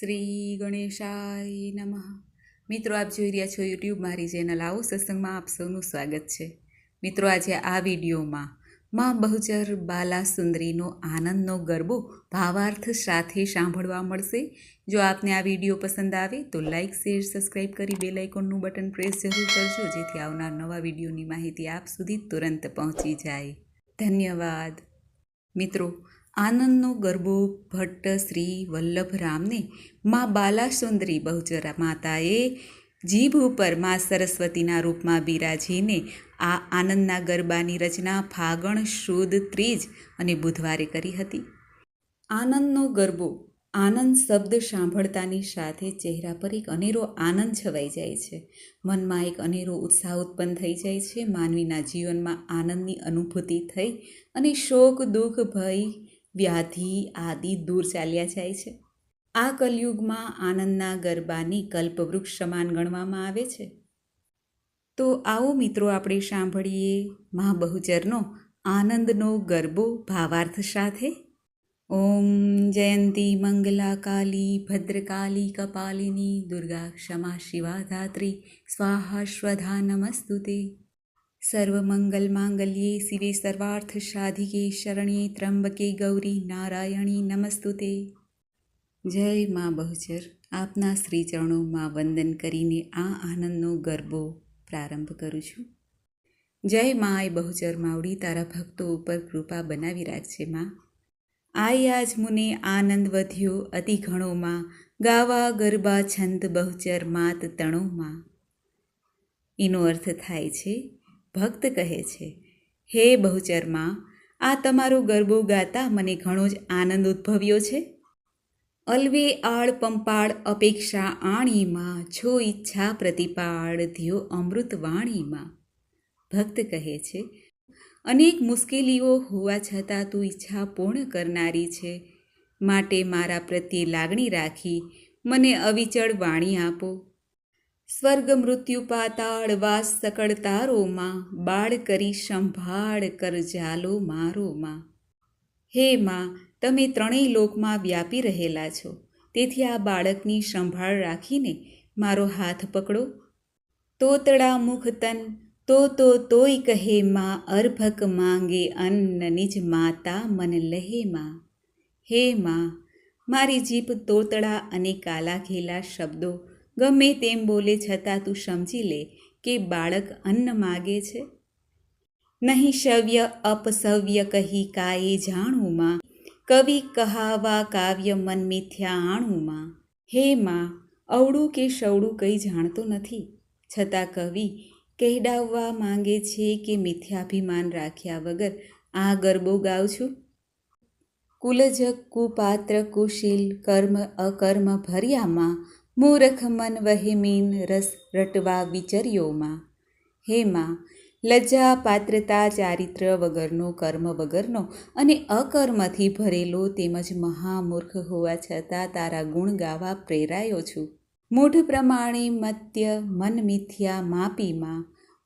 શ્રી ગણેશાય નમઃ. મિત્રો, આપ જોઈ રહ્યા છો યુટ્યુબ મારી ચેનલ આવો સત્સંગમાં આપ સૌનું સ્વાગત છે. મિત્રો, આજે આ વિડીયોમાં માં બહુચર બાલા સુંદરીનો આનંદનો ગરબો ભાવાર્થ સાથે સાંભળવા મળશે. જો આપને આ વિડીયો પસંદ આવે તો લાઇક, શેર, સબસ્ક્રાઈબ કરી બેલ આઇકોનનું બટન પ્રેસ જરૂર કરજો, જેથી આવનાર નવા વિડીયોની માહિતી આપ સુધી તુરંત પહોંચી જાય. ધન્યવાદ. મિત્રો, આનંદનો ગરબો ભટ્ટ શ્રી વલ્લભરામને માં બાલાસુંદરી બહુચર માતાએ જીભ ઉપર માં સરસ્વતીના રૂપમાં બિરાજીને આ આનંદના ગરબાની રચના ફાગણ સુદ ત્રીજ અને બુધવારે કરી હતી. આનંદનો ગરબો, આનંદ શબ્દ સાંભળતાની સાથે ચહેરા પર એક અનેરો આનંદ છવાઈ જાય છે. મનમાં એક અનેરો ઉત્સાહ ઉત્પન્ન થઈ જાય છે. માનવીના જીવનમાં આનંદની અનુભૂતિ થઈ અને શોક, દુઃખ, ભય, વ્યાધિ આદિ દૂર ચાલ્યા જાય છે. આ કલયુગમાં આનંદના ગરબાની કલ્પવૃક્ષ સમાન ગણવામાં આવે છે. તો આવો મિત્રો, આપણે સાંભળીએ મા બહુચરનો આનંદનો ગરબો ભાવાર્થ સાથે. ઓમ જયંતી મંગલા કાલી ભદ્રકાલી કપાલિની દુર્ગા ક્ષમા શિવા ધાત્રી સ્વાહા સ્વધા નમસ્તુતે. સર્વમંગલ માંગલ્યે શિવે સર્વાર્થ સાધિકે શરણ્યે ત્રંબકે ગૌરી નારાયણી નમસ્તુતે. જય મા બહુચર. આપના શ્રીચરણોમાં વંદન કરીને આ આનંદનો ગરબો પ્રારંભ કરું છું. જય માય બહુચર માવડી, તારા ભક્તો ઉપર કૃપા બનાવી રાખજે માં. આજ મુને આનંદ વધ્યો અતિ ઘણોમાં, ગાવા ગરબા છંદ બહુચર માત તણોમાં. એનો અર્થ થાય છે, ભક્ત કહે છે, હે બહુચરમાં, આ તમારો ગરબો ગાતા મને ઘણો જ આનંદ ઉદ્ભવ્યો છે. અલવે આળ પંપાળ અપેક્ષા આણીમાં, છો ઈચ્છા પ્રતિપાળ ધ્યો અમૃત વાણીમાં. ભક્ત કહે છે, અનેક મુશ્કેલીઓ હોવા છતાં તું ઈચ્છા પૂર્ણ કરનારી છે. માટે મારા પ્રત્યે લાગણી રાખી મને અવિચળ વાણી આપો. સ્વર્ગ મૃત્યુ પાતાળ વાસ સકળ તારોમાં, બાળ કરી સંભાળ કર જાલો મારોમાં. હે માં, તમે ત્રણેય લોકમાં વ્યાપી રહેલા છો, તેથી આ બાળકની સંભાળ રાખીને મારો હાથ પકડો. તોતડા મુખ તન તોય કહે માં, અર્ભક માંગે અન્ન નિજ માતા મન લહે માં. હે માં, મારી જીભ તોતડા અને કાલા ઘેલા શબ્દો ગમે તેમ બોલે છતાં તું સમજી લે કે બાળક અન્ન માગે છે. નહીં શવ્ય અપસવ્ય કહી કાયે જાણું માં, કવિ કહાવા કાવ્ય મન મિથ્યા આણું માં. હે માં, અવળું કે સવળું કંઈ જાણતો નથી, છતાં કવિ કહેડાવવા માંગે છે કે મિથ્યાભિમાન રાખ્યા વગર આ ગરબો ગાઉં છું. કુલજ કુપાત્ર કુશીલ કર્મ અકર્મ ભર્યામાં, મૂરખ મન વહેમીન રસ રટવા વિચર્યોમાં. હે માં, લજ્જા પાત્રતા ચારિત્ર વગરનો, કર્મ વગરનો અને અકર્મથી ભરેલો તેમજ મહામૂર્ખ હોવા છતાં તારા ગુણ ગાવા પ્રેરાયો છું. મૂઢ પ્રમાણે મત્ય મન મિથ્યા માપીમાં,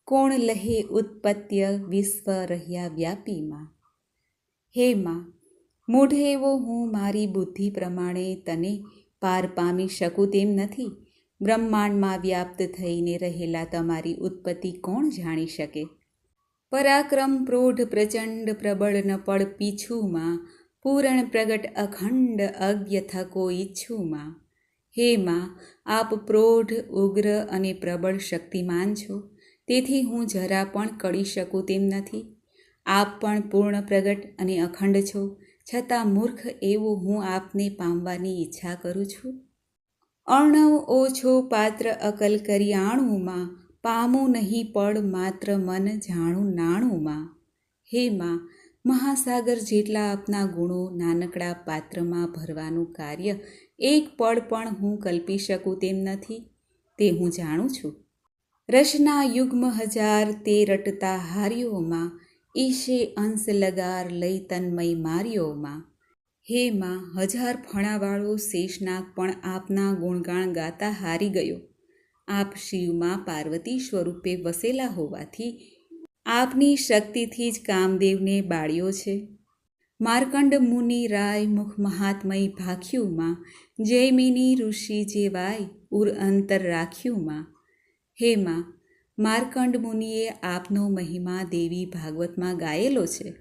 કોણ લહે ઉત્પત્ય વિશ્વ રહ્યા વ્યાપીમાં. હે માં, મૂઢ એવો હું મારી બુદ્ધિ પ્રમાણે તને પાર પામી શકું તેમ નથી. બ્રહ્માંડમાં વ્યાપ્ત થઈને રહેલા તમારી ઉત્પત્તિ કોણ જાણી શકે. પરાક્રમ પ્રૌઢ પ્રચંડ પ્રબળ નપળ પીછુમાં, પૂરણ પ્રગટ અખંડ અજ્ઞ થકો ઈચ્છુમાં. હે માં, આપ પ્રૌઢ ઉગ્ર અને પ્રબળ શક્તિમાન છો, તેથી હું જરા પણ કળી શકું તેમ નથી. આપ પણ પૂર્ણ પ્રગટ અને અખંડ છો, છતાં મૂર્ખ એવો હું આપને પામવાની ઈચ્છા કરું છું. અર્ણવ ઓછો પાત્ર અકલ કરી આણુંમાં, પામું નહીં પડ માત્ર મન જાણું નાણુંમાં. હે માં, મહાસાગર જેટલા આપના ગુણો નાનકડા પાત્રમાં ભરવાનું કાર્ય એક પળ પણ હું કલ્પી શકું તેમ નથી, તે હું જાણું છું. રસના યુગ્મ હજાર તે રટતા હાર્યોમાં, ઈશે અંશ લગાર લઈ તન્મય માર્યોમાં. હે માં, હજાર ફણાવાળો શેષનાગ પણ આપના ગુણગાન ગાતા હારી ગયો. આપ શિવમાં પાર્વતી સ્વરૂપે વસેલા હોવાથી આપની શક્તિથી જ કામદેવને બાળ્યો છે. માર્કંડ મુનિ રાય મુખ મહાત્મય ભાખ્યુંમાં, જૈમિની ઋષિ જેવાય ઉર અંતર રાખ્યુંમાં. હે માં, માર્કંડ મુનિએ આપનો મહિમા દેવી ભાગવતમાં ગાયેલો છે.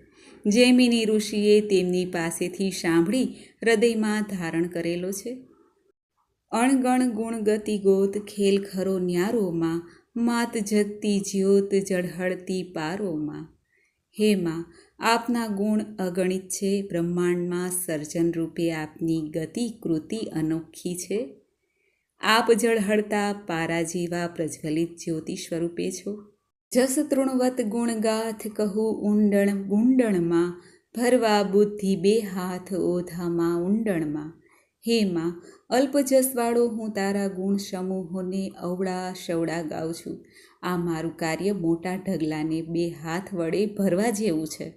જૈમિની ઋષિએ તેમની પાસેથી સાંભળી હૃદયમાં ધારણ કરેલો છે. અણગણ ગુણગતિ ગોત ખેલ ખરો ન્યારોમાં, માત જગતી જ્યોત જળહળતી પારોમાં. હે માં, આપના ગુણ અગણિત છે. બ્રહ્માંડમાં સર્જન રૂપે આપની ગતિ કૃતિ અનોખી છે. આપ જળહળતા પારા જેવા પ્રજ્વલિત જ્યોતિ સ્વરૂપે છો. જસ તૃણવત ગુણગાથ કહું ઊંડણ ગુંડણમાં, ભરવા બુદ્ધિ બે હાથ ઓધામાં ઊંડણમાં. હે માં, અલ્પજસવાળો હું તારા ગુણ સમૂહોને અવળા શવડા ગાઉં છું. આ મારું કાર્ય મોટા ઢગલાને બે હાથ વડે ભરવા જેવું છે.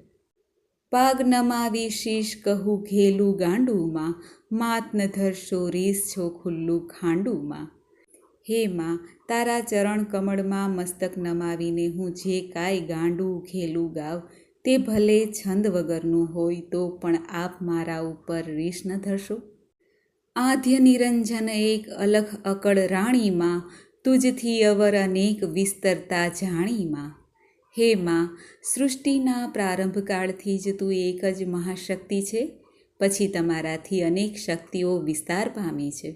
પાગ નમાવી શીશ કહું ઘેલું ગાંડુમાં, માત ન ધરશો રીસ છો ખુલ્લું ખાંડુમાં. હે માં, તારા ચરણ કમળમાં મસ્તક નમાવીને હું જે કાંઈ ગાંડું ઘેલું ગાવ તે ભલે છંદ વગરનું હોય તો પણ આપ મારા ઉપર રીસ ન ધરશો. આદ્ય નિરંજન એક અલખ અકળ રાણીમાં, તુજથી અવર અનેક વિસ્તરતા જાણીમાં. હે માં, સૃષ્ટિના પ્રારંભકાળથી જ તું એક જ મહાશક્તિ છે. પછી તમારાથી અનેક શક્તિઓ વિસ્તાર પામી છે.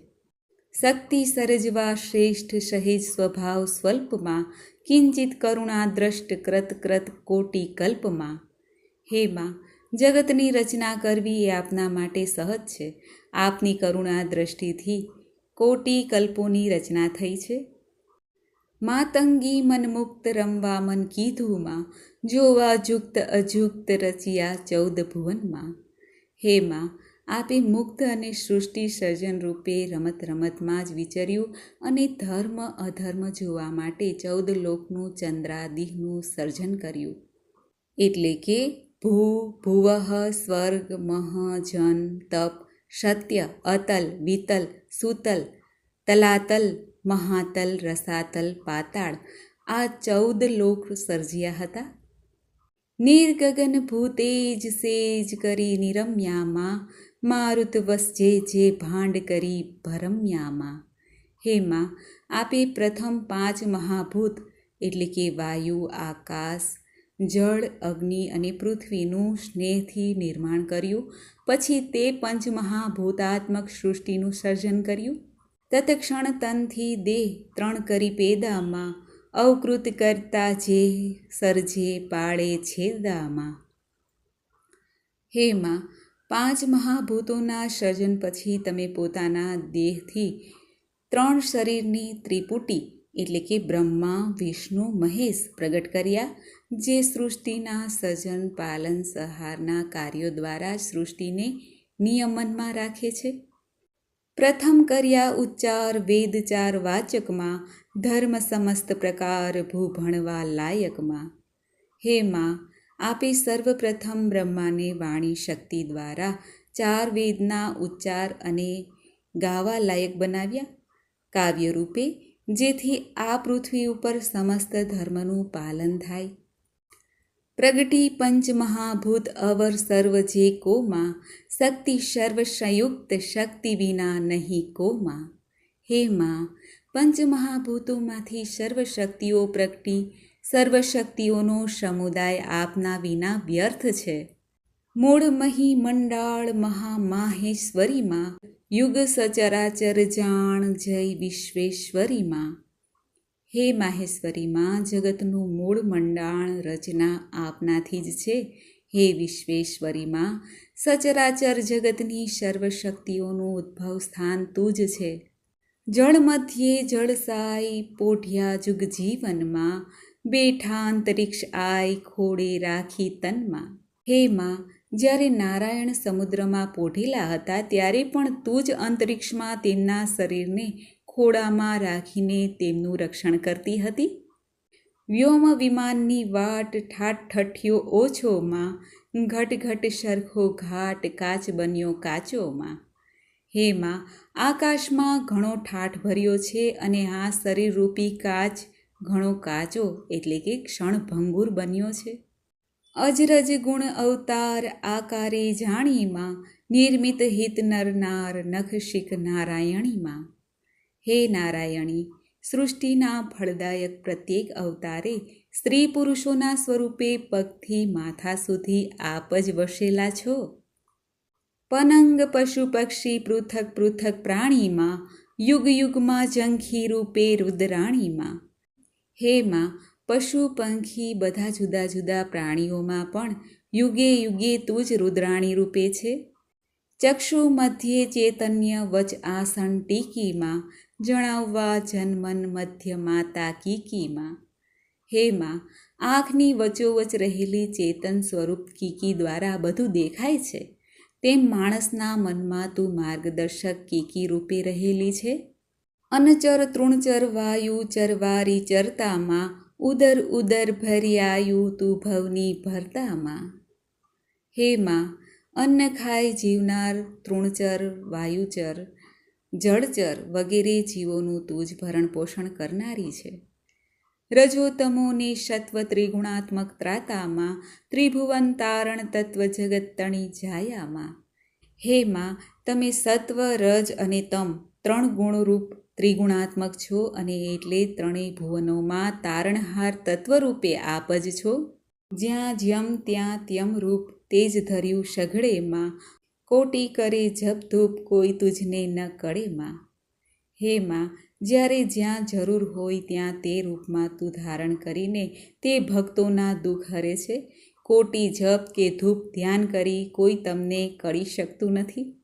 શક્તિ સર્જવા શ્રેષ્ઠ સહેજ સ્વભાવ સ્વલ્પમાં, કિંચિત કરુણા દ્રષ્ટ કૃત કૃત કોટી કલ્પમાં. હે માં, જગતની રચના કરવી એ આપના માટે સહજ છે. આપની કરુણા દ્રષ્ટિથી કોટી કલ્પોની રચના થઈ છે. માતંગી મન મુક્ત રમવા મન કીધુંમાં, જોવા જુક્ત અજુક્ત રચિયા 14 ભુવનમાં. હે માં, આપે મુક્ત અને સૃષ્ટિ સર્જન રૂપે રમત રમતમાં જ વિચર્યું અને ધર્મ અધર્મ જોવા માટે 14 લોકનું ચંદ્રાદિનું સર્જન કર્યું. એટલે કે ભૂ ભુવઃ સ્વર્ગ મહ જન તપ સત્ય અતલ વિતલ સુતલ તલાતલ મહાતલ રસાતલ પાતાળ, આ 14 લોક સર્જ્યા હતા. નિર્ગગન ભૂતેજ સેજ કરી નિરમ્યામાં, મારુત વસજે જે ભાંડ કરી ભરમ્યામાં. હે માં, આપે પ્રથમ 5 મહાભૂત એટલે કે વાયુ આકાશ જળ અગ્નિ અને પૃથ્વીનું સ્નેહથી નિર્માણ કર્યું. પછી તે પંચમહાભૂતાત્મક સૃષ્ટિનું સર્જન કર્યું. તત્ક્ષણ તનથી દેહ 3 કરી પેદામાં, અવકૃત કરતા જે સર્જે પાળે છેદામાં. હે માં, 5 મહાભૂતોના સર્જન પછી તમે પોતાના દેહથી 3 શરીરની ત્રિપુટી એટલે કે બ્રહ્મા વિષ્ણુ મહેશ પ્રગટ કર્યા, જે સૃષ્ટિના સર્જન પાલન સંહારના કાર્યો દ્વારા સૃષ્ટિને નિયમનમાં રાખે છે. પ્રથમ કર્યા ઉચ્ચાર વેદચાર વાચકમાં, ધર્મ સમસ્ત પ્રકાર ભૂભણવા લાયકમાં. હે માં, આપે સર્વપ્રથમ બ્રહ્માને વાણી શક્તિ દ્વારા 4 વેદના ઉચ્ચાર અને ગાવા લાયક બનાવ્યા કાવ્ય રૂપે, જેથી આ પૃથ્વી ઉપર સમસ્ત ધર્મનું પાલન થાય. પ્રગટી પંચમહાભૂત અવર સર્વ જે કોમાં, શક્તિ સર્વ સંયુક્ત શક્તિ વિના નહીં કોમાં. હે માં, પંચમહાભૂતોમાંથી સર્વ શક્તિઓ પ્રગટી, સર્વ શક્તિઓનો સમુદાય આપના વિના વ્યર્થ છે. મૂળ મહી મંડાળ મહામાહેશ્વરીમાં, યુગ સચરાચર જાણ જય વિશ્વેશ્વરીમાં. હે માહેશ્વરીમાં, જગતનું મૂળ મંડાણ રચના આપનાથી જ છે. હે વિશ્વેશ્વરીમાં, સચરાચર જગતની સર્વશક્તિઓનું ઉદ્ભવ સ્થાન તું જ છે. જળ મધ્યે જળસાઈ પોઢ્યા જુગ જીવનમાં, બેઠા અંતરિક્ષ આય ખોડે રાખી તનમાં. હે માં, જ્યારે નારાયણ સમુદ્રમાં પોઢેલા હતા ત્યારે પણ તું જ અંતરિક્ષમાં તેમના શરીરને ખોળામાં રાખીને તેમનું રક્ષણ કરતી હતી. વ્યોમ વિમાનની વાટ ઠાઠઠ્યો ઓછોમાં, ઘટ ઘટ સરખો ઘાટ કાચ બન્યો કાચોમાં. હે માં, આકાશમાં ઘણો ઠાઠ ભર્યો છે અને આ શરીરરૂપી કાચ ઘણો કાચો એટલે કે ક્ષણભંગુર બન્યો છે. અજરજ ગુણ અવતાર આકારે જાણીમાં, નિર્મિત હિત નરનાર નખશિક નારાયણીમાં. હે નારાયણી, સૃષ્ટિના ફળદાયક પ્રત્યેક અવતારે સ્ત્રી પુરુષોના સ્વરૂપે પગથી માથા સુધી આપ જ વસેલા છો. પનંગ પશુ પક્ષી પૃથક પૃથક પ્રાણીમાં, યુગ યુગમાં ઝંખી રૂપે રુદ્રાણીમાં. હે માં, પશુ પંખી બધા જુદા જુદા પ્રાણીઓમાં પણ યુગે યુગે તું જ રુદ્રાણી રૂપે છે. ચક્ષુ મધ્યે ચૈતન્ય વચ આસન ટીકીમાં, જણાવવા જન્મન મધ્ય માતા કીકીમાં. હે માં, આંખની વચોવચ રહેલી ચેતન સ્વરૂપ કીકી દ્વારા બધું દેખાય છે, તેમ માણસના મનમાં તું માર્ગદર્શક કીકી રૂપે રહેલી છે. અનચર તૃણચર વાયુ ચરવારી ચરતામાં, ઉદર ઉદર ભર્યાયુ તું ભવની ભરતામાં. હે માં, અન્ન ખાઈ જીવનાર તૃણચર વાયુચર જળચર વગેરે જીવોનું તું જ ભરણ પોષણ કરનારી છે. રજોતમોને સત્વ ત્રિગુણાત્મક ત્રાતામાં, ત્રિભુવન તારણ તત્વ જગત તણી જાયામાં. હે માં, તમે સત્વ રજ અને તમ ત્રણ ગુણરૂપ ત્રિગુણાત્મક છો, અને એટલે ત્રણેય ભુવનોમાં તારણહાર તત્વરૂપે આપ જ છો. જ્યાં જ્યમ ત્યાં ત્યમ રૂપ તેજ ધર્યું સઘળેમાં, કોટી કરે જપ ધૂપ કોઈ તુજને ન કળેમાં. હે માં, જ્યારે જ્યાં જરૂર હોય ત્યાં તે રૂપમાં તું ધારણ કરીને તે ભક્તોના દુઃખ હરે છે. કોટી જપ કે ધૂપ ધ્યાન કરી કોઈ તમને કળી શકતું નથી.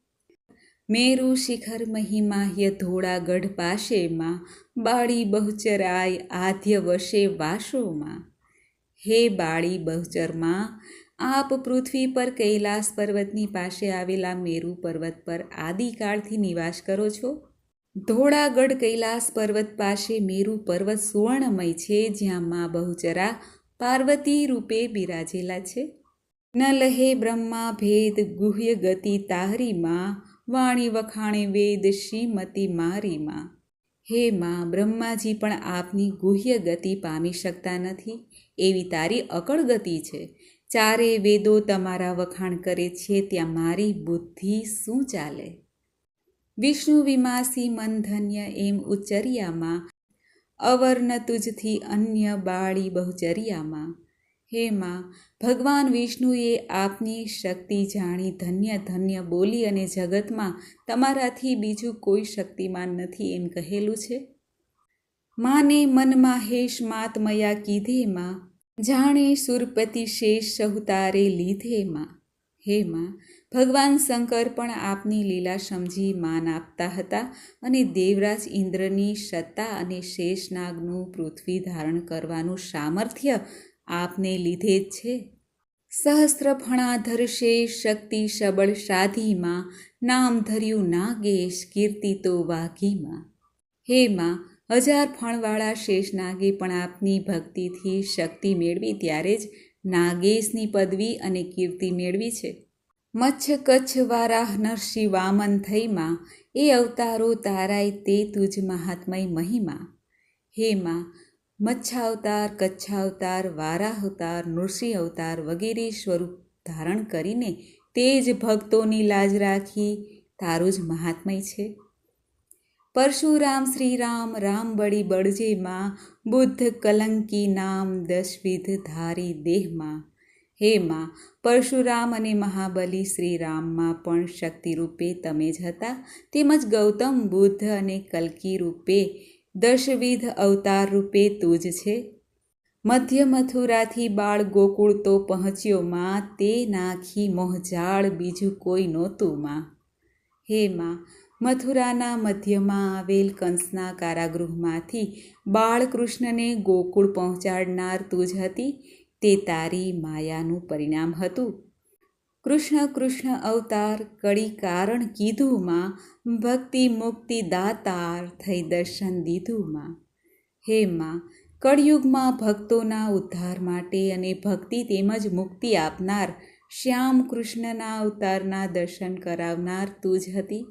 મેરુ શિખર મહિમાહ્ય ધોળાગઢ પાસેમાં, બાળી બહુચરાય આધ્ય વશે વાસોમાં. હે બાળી બહુચરમાં, આપ પૃથ્વી પર કૈલાસ પર્વતની પાસે આવેલા મેરુ પર્વત પર આદિકાળથી નિવાસ કરો છો. ધોળાગઢ કૈલાસ પર્વત પાસે મેરુ પર્વત સુવર્ણમય છે, જ્યાં મા બહુચરા પાર્વતી રૂપે બિરાજેલા છે. ન લહે બ્રહ્મા ભેદ ગુહ્ય ગતિ તાહરીમાં, વાણી વખાણે વેદ શ્રીમતી મારીમાં. હે માં, બ્રહ્માજી પણ આપની ગુહ્ય ગતિ પામી શકતા નથી, એવી તારી અકળ ગતિ છે. ચારે વેદો તમારા વખાણ કરે છે, ત્યાં મારી બુદ્ધિ શું ચાલે. વિષ્ણુ વિમાસી મનધન્ય એમ ઉચ્ચર્યામાં, અવર્ણ તુજથી અન્ય બાળી બહુચર્યામાં. હે માં, ભગવાન વિષ્ણુએ આપની શક્તિ જાણી ધન્ય ધન્ય બોલી અને જગતમાં તમારાથી બીજું કોઈ શક્તિમાન નથી એમ કહેલું છે. માને મનમાં હેશ માતમયા કીધેમાં, જાણે સુરપતિ શેષ સહુતારે લીધેમાં. હે માં, ભગવાન શંકર પણ આપની લીલા સમજી માન આપતા હતા, અને દેવરાજ ઇન્દ્રની સત્તા અને શેષનાગનું પૃથ્વી ધારણ કરવાનું સામર્થ્ય આપને લીધે જ છે. સહસ્ત્ર ફણાધર શેષ શક્તિ સબળ સાધીમાં, નામ ધર્યું નાગેશ કીર્તિ તો વાઘીમાં. હે માં, 1000 ફણવાળા શેષનાગે પણ આપની ભક્તિથી શક્તિ મેળવી ત્યારે જ નાગેશની પદવી અને કીર્તિ મેળવી છે. મચ્છ કચ્છ વારાહ નરસિંહ વામન થઈમાં, એ અવતારો તારાય તે તુજ મહાત્મય મહિમા. હે માં, મચ્છાવતાર કચ્છાવતાર વારાહ અવતાર નૃસિંહ અવતાર વગેરે સ્વરૂપ ધારણ કરીને તે જ ભક્તોની લાજ રાખી તારું જ મહાત્મય છે. પરશુરામ શ્રીરામ રામ બળી બળજેમાં, બુદ્ધ કલંકી નામ દશવિધ ધારી દેહમાં. હે માં, પરશુરામ અને મહાબલી શ્રીરામમાં પણ શક્તિરૂપે તમે જ હતા, તેમજ ગૌતમ બુદ્ધ અને કલ્કી રૂપે દશવિધ અવતાર રૂપે તું જ છે. મધ્ય મથુરાથી બાળ ગોકુળ તો પહોંચ્યો માં, તે નાખી મોહજાળ બીજું કોઈ નહોતું માં. હે માં, મથુરાના મધ્યમાં આવેલ કંસના કારાગૃહમાંથી બાળકૃષ્ણને ગોકુળ પહોંચાડનાર તું જ હતી, તે તારી માયાનું પરિણામ હતું. કૃષ્ણ કૃષ્ણ અવતાર કળી કારણ કીધું માં, ભક્તિ મુક્તિ દાતાર થઈ દર્શન દીધું માં. હે માં, કળિયુગમાં ભક્તોના ઉદ્ધાર માટે અને ભક્તિ તેમજ મુક્તિ આપનાર શ્યામ કૃષ્ણના અવતારના દર્શન કરાવનાર તું જ હતી.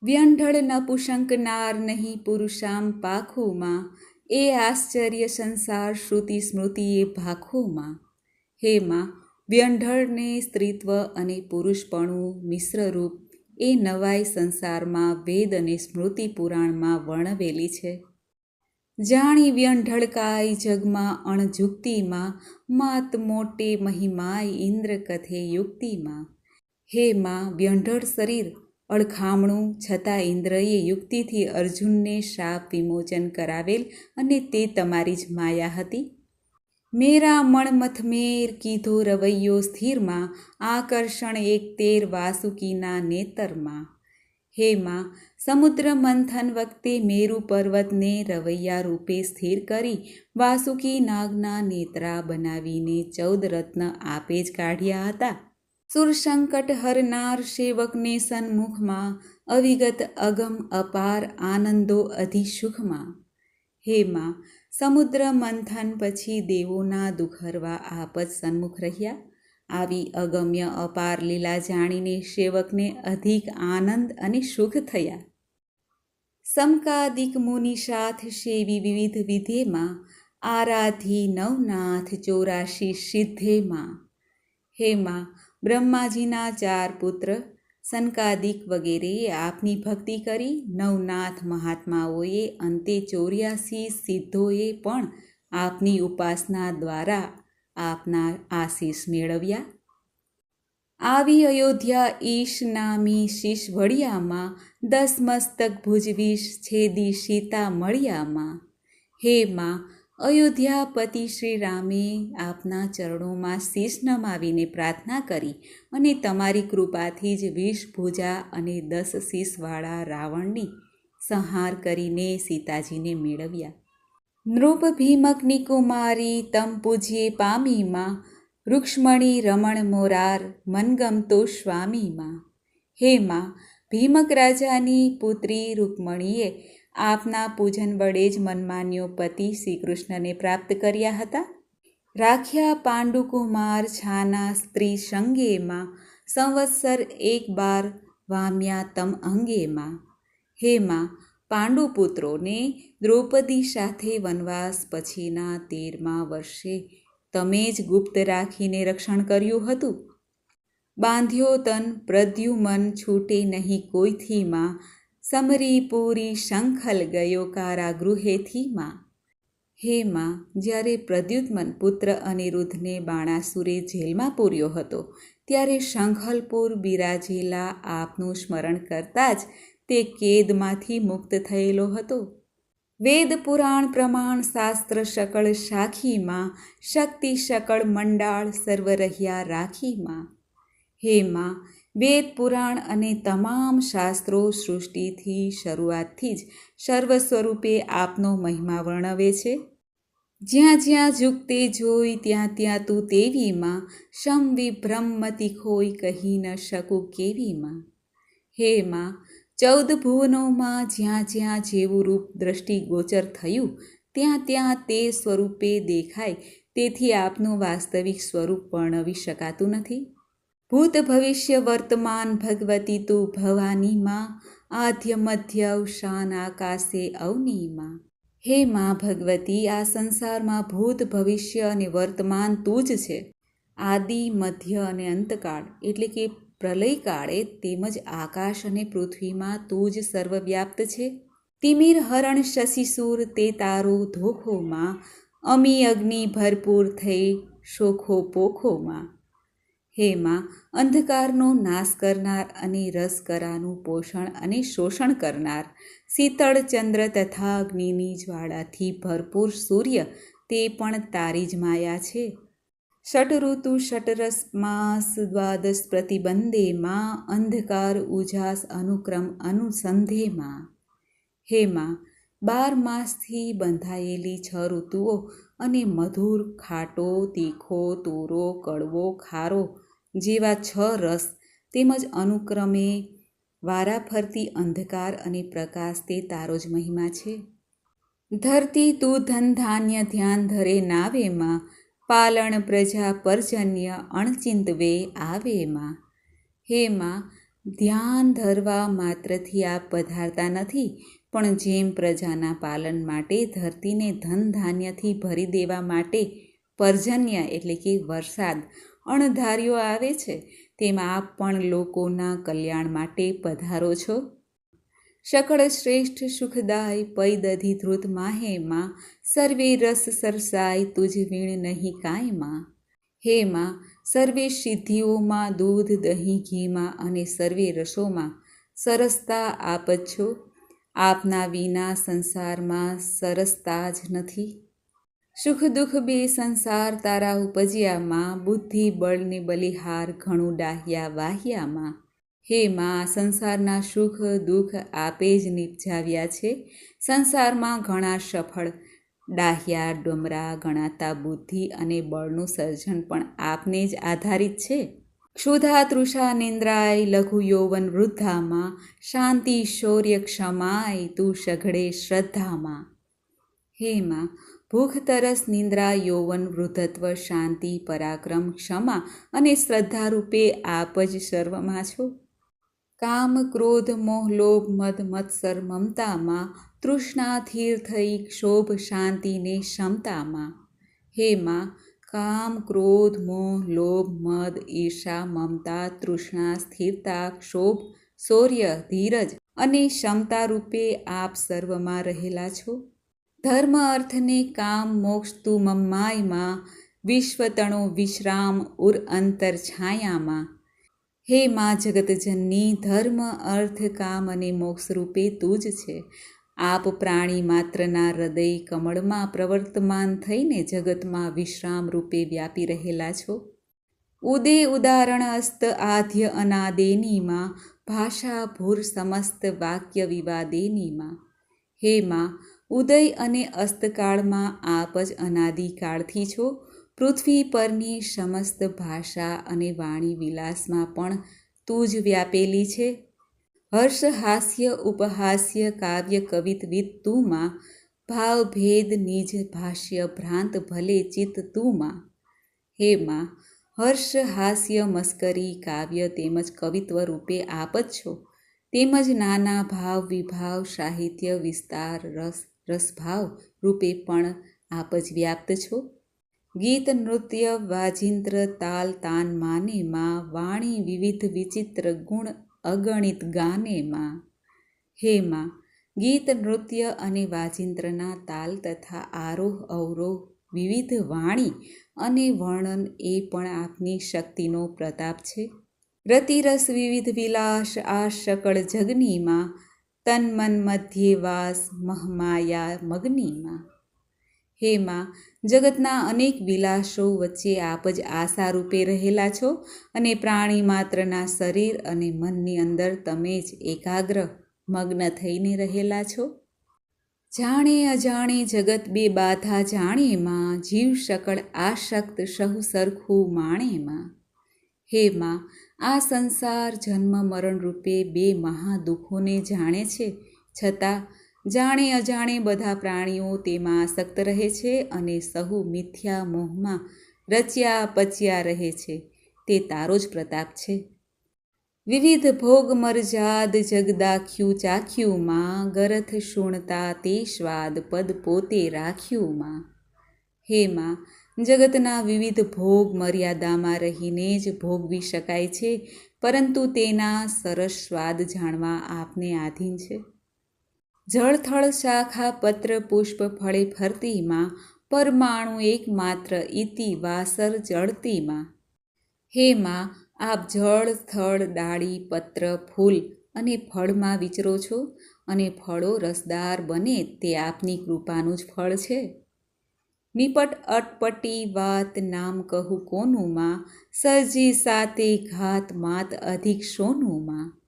વ્યંઢળ નપુંસક નાર નહીં પુરુષામ પાખુમાં, એ આશ્ચર્ય સંસાર શ્રુતિ સ્મૃતિએ ભાખુમાં. હે માં, વ્યંઢળને સ્ત્રીત્વ અને પુરુષપણું મિશ્રરૂપ એ નવાઈ સંસારમાં વેદ અને સ્મૃતિ પુરાણમાં વર્ણવેલી છે. જાણી વ્યંઢળકાય જગમાં અણજુક્તિમાં, માત મોટે મહિમાય ઇન્દ્ર કથે યુક્તિમાં. હે માં, વ્યંઢળ શરીર અળખામણું છતાં ઇન્દ્રએ યુક્તિથી અર્જુનને શાપ વિમોચન કરાવેલ અને તે તમારી જ માયા હતી. મેરા મણમથ મેર કીધો રવૈયો સ્થિરમાં, આકર્ષણ એક તેર વાસુકીના નેતરમાં. હે માં, સમુદ્ર મંથન વખતે મેરુ પર્વતને રવૈયા રૂપે સ્થિર કરી વાસુકી નાગના નેત્રા બનાવીને 14 રત્ન આપે જ કાઢ્યા હતા. સુરસંકટ હરનાર સેવકને સન્મુખમાં, અવિગત અગમ અપાર આનંદો અધિસુખમાં. હે માં, સમુદ્ર મંથન પછી દેવોના દુઃખરવા આપ જ સન્મુખ રહ્યા. આવી અગમ્ય અપાર લીલા જાણીને સેવકને અધિક આનંદ અને સુખ થયા. સમકાદિક મુનિ સાથ સેવી વિવિધ વિધેમાં, આરાધી નવનાથ 84 સિદ્ધેમાં. હે માં, બ્રહ્માજીના 4 પુત્ર સનકાદિક વગેરેએ આપની ભક્તિ કરી. નવનાથ મહાત્માઓએ અંતે 84 સિદ્ધોએ પણ આપની ઉપાસના દ્વારા આપના આશીષ મેળવ્યા. આવી અયોધ્યા ઈશ નામી શીશ વડિયામાં, 10 મસ્તક ભુજવીશ છેદી સીતા મળિયામાં. હે માં, અયોધ્યાપતિ શ્રી રામે આપના ચરણોમાં શીશ નમાવીને પ્રાર્થના કરી અને તમારી કૃપાથી જ 20 ભુજા અને 10 શીશવાળા રાવણની સંહાર કરીને સીતાજીને મેળવ્યા. નૃપ ભીમકની કુમારી તમ પૂજ્યે પામીમાં, રૂક્ષ્મણી રમણ મોરાર મનગમતો સ્વામીમાં. હે માં, ભીમક રાજાની પુત્રી રૂક્મણીએ આપના પૂજન વડે જ મનમાન્યો પતિ શ્રી કૃષ્ણને પ્રાપ્ત કર્યા હતા. રાખ્યા પાંડુકુમાર છાના સ્ત્રી સંગેમાં, સંવત્સર 12 વામ્યા તમ અંગેમાં. હે માં, પાંડુપુત્રોને દ્રૌપદી સાથે વનવાસ પછીના 13મા વર્ષે તમે જ ગુપ્ત રાખીને રક્ષણ કર્યું હતું. બાંધ્યો તન પ્રદ્યુમન છૂટે નહીં કોઈથી માં, સમરી પૂરી શંખલ ગયો કારાગૃહેથી માં. હે માં, જ્યારે પ્રદ્યુમન પુત્ર અનિરુદ્ધને બાણાસુરે જેલમાં પૂર્યો હતો, ત્યારે શંખલપુર બિરાજેલા આપનું સ્મરણ કરતાં જ તે કેદમાંથી મુક્ત થયેલો હતો. વેદ પુરાણ પ્રમાણ શાસ્ત્ર સકળ સાખીમાં, શક્તિ સકળ મંડાળ સર્વ રહ્યા રાખીમાં. હે માં, વેદ પુરાણ અને તમામ શાસ્ત્રો સૃષ્ટિથી શરૂઆતથી જ સર્વ સ્વરૂપે આપનો મહિમા વર્ણવે છે. જ્યાં જ્યાં ઝૂકતે જોઈ ત્યાં ત્યાં તું તેવીમાં, સમ વિભ્રમમતિ ખોઈ કહી ન શકું કેવીમાં. હે માં, 14 ભુવનોમાં જ્યાં જ્યાં જેવું રૂપ દ્રષ્ટિગોચર થયું ત્યાં ત્યાં તે સ્વરૂપે દેખાય, તેથી આપનું વાસ્તવિક સ્વરૂપ વર્ણવી શકાતું નથી. ભૂત ભવિષ્ય વર્તમાન ભગવતી તું ભવાનીમાં, આદ્ય મધ્ય અવસાન આકાશે અવનીમાં. હે માં ભગવતી, આ સંસારમાં ભૂત ભવિષ્ય અને વર્તમાન તું જ છે. આદિ મધ્ય અને અંતકાળ એટલે કે પ્રલયકાળે તેમજ આકાશ અને પૃથ્વીમાં તું જ સર્વવ્યાપ્ત છે. તિમિર હરણ શશિસૂર તે તારો ધોખોમાં, અમી અગ્નિ ભરપૂર થઈ શોખો પોખોમાં. હે માં, અંધકારનો નાશ કરનાર અને રસકરાનું પોષણ અને શોષણ કરનાર, શીતળ ચંદ્ર તથા અગ્નિની જ્વાળાથી ભરપૂર સૂર્ય તે પણ તારી જ માયા છે. ષટઋતુ ષટરસ માસ 12 પ્રતિબંધેમાં, અંધકાર ઉજાસ અનુક્રમ અનુસંધેમાં. હે માં, 12 માસથી બંધાયેલી 6 ઋતુઓ અને મધુર, ખાટો, તીખો, તુરો, કડવો, ખારો જેવા 6 રસ તેમજ અનુક્રમે વારાફરતી અંધકાર અને પ્રકાશ તે તારો જ મહિમા છે. ધરતી તું ધન ધાન્ય ધ્યાન ધરે નાવેમાં, પાલણ પ્રજા પર્જન્ય અણચિંતવે આવેમાં. હે માં, ધ્યાન ધરવા માત્રથી આપ પધારતા નથી, પણ જેમ પ્રજાના પાલન માટે ધરતીને ધન ધાન્યથી ભરી દેવા માટે પર્જન્ય એટલે કે વરસાદ અણધાર્યો આવે છે, તેમાં આપ પણ લોકોના કલ્યાણ માટે પધારો છો. શકળ શ્રેષ્ઠ સુખદાય પૈ દધી ધ્રુત માહેમાં સર્વે રસ સરસાય તુજ વીણ નહીં કાયમાં. હે માં, સર્વે સિદ્ધિઓમાં દૂધ દહીં ઘીમાં અને સર્વે રસોમાં સરસતા આપ જ છો. આપના વિના સંસારમાં સરસતા જ નથી. સુખ દુઃખ બે સંસાર તારા ઉપજ્યામાં બુદ્ધિ બળને બલિહાર ઘણું ડાહ્યા વાહ્યામાં. હે માં, સંસારના સુખ દુઃખ આપે જ નિપજાવ્યા છે. સંસારમાં ઘણા સફળ ડાહ્યા ડમરા ગણાતા બુદ્ધિ અને બળનું સર્જન પણ આપને જ આધારિત છે. ક્ષુધા તૃષા નિંદ્રાય લઘુ યૌવન વૃદ્ધામાં શાંતિ શૌર્ય ક્ષમાય તું સઘળે શ્રદ્ધામાં. હે માં, ભૂખ તરસ નિંદ્રા યૌવન વૃદ્ધત્વ શાંતિ પરાક્રમ ક્ષમા અને શ્રદ્ધા રૂપે આપ જ સર્વમાં છો. કામ ક્રોધ મોહ લોભ મદ મત્સર મમતામાં તૃષ્ણા થીર થઈ ક્ષોભ શાંતિને ક્ષમતામાં. હે માં, કામ ક્રોધ મોહ લોભ મદ ઈર્ષા મમતા તૃષ્ણા સ્થિરતા ક્ષોભ શૌર્ય ધીરજ અને ક્ષમતા રૂપે આપ સર્વમાં રહેલા છો. ધર્મ અર્થને કામ મોક્ષ તું મમ્માયમાં વિશ્વતણો વિશ્રામ ઉર અંતર છાયામાં. હે માં જગતજનની, ધર્મ અર્થ કામ અને મોક્ષ રૂપે તું જ છે. આપ પ્રાણી માત્રના હૃદય કમળમાં પ્રવર્તમાન થઈને જગતમાં વિશ્રામ રૂપે વ્યાપી રહેલા છો. ઉદે ઉદાહરણ અસ્ત આદ્ય અનાદેનીમાં ભાષા ભૂર સમસ્ત વાક્ય વિવાદેનીમાં. હે માં, ઉદય અને અસ્તકાળમાં આપ જ અનાદિકાળથી છો. પૃથ્વી પરની સમસ્ત ભાષા અને વાણી વિલાસમાં પણ તું જ વ્યાપેલી છે. હર્ષ હાસ્ય ઉપહાસ્ય કાવ્ય કવિત વિત તુમાં ભાવ ભેદ નિજ ભાષ્ય ભ્રાંત ભલે ચિત્ત તુમાં. હે માં, હર્ષ હાસ્ય મસ્કરી કાવ્ય તેમજ કવિત્વ રૂપે આપ જ છો. તેમજ નાના ભાવ વિભાવ સાહિત્ય વિસ્તાર રસ રસભાવ રૂપે પણ આપ જ વ્યાપ્ત છો. ગીત નૃત્ય વાજિંત્ર તાલ તાન માનેમાં વાણી વિવિધ વિચિત્ર ગુણ અગણિત ગાનેમાં. હે માં, ગીત નૃત્ય અને વાજિંત્રના તાલ તથા આરોહ અવરોહ વિવિધ વાણી અને વર્ણન એ પણ આપની શક્તિનો પ્રતાપ છે. રતિરસ વિવિધ વિલાસ આ સકળ જગનીમાં તન મન મધ્યે વાસ મહમાયા મગ્નીમાં. હે માં, જગતના અનેક વિલાસો વચ્ચે આપ જ આશા રૂપે રહેલા છો અને પ્રાણી માત્રના શરીર અને મનની અંદર તમે જ એકાગ્ર મગ્ન થઈને રહેલા છો. જાણે અજાણે જગત બે બાધા જાણેમાં જીવ સકળ આસક્ત સહુ સરખું માણેમાં. હે માં, આ સંસાર જન્મ મરણ રૂપે બે મહાદુઃખોને જાણે છે, છતાં જાણે અજાણે બધા પ્રાણીઓ તેમાં આસક્ત રહે છે અને સહુ મિથ્યા મોહમાં રચ્યા પચ્યા રહે છે. તે તારો જ પ્રતાપ છે. વિવિધ ભોગ મરજાદ જગદાખ્યું ચાખ્યુંમાં ગરથ શુણતા તે સ્વાદ પદ પોતે રાખ્યુંમાં. હે માં, જગતના વિવિધ ભોગ મર્યાદામાં રહીને જ ભોગવી શકાય છે, પરંતુ તેના સરસ સ્વાદ જાણવા આપને આધીન છે. જળથળ શાખા પત્ર પુષ્પ ફળે ફરતીમાં પરમાણુ એકમાત્ર ઇતિ વાસર જળતીમાં. હે માં, આપ જળ થળ ડાળી પત્ર ફૂલ અને ફળમાં વિચરો છો અને ફળો રસદાર બને તે આપની કૃપાનું જ ફળ છે. નિપટ અટપટી વાત નામ કહું કોનુંમાં સર્જી સાતે ઘાત માત અધિક સોનુંમાં.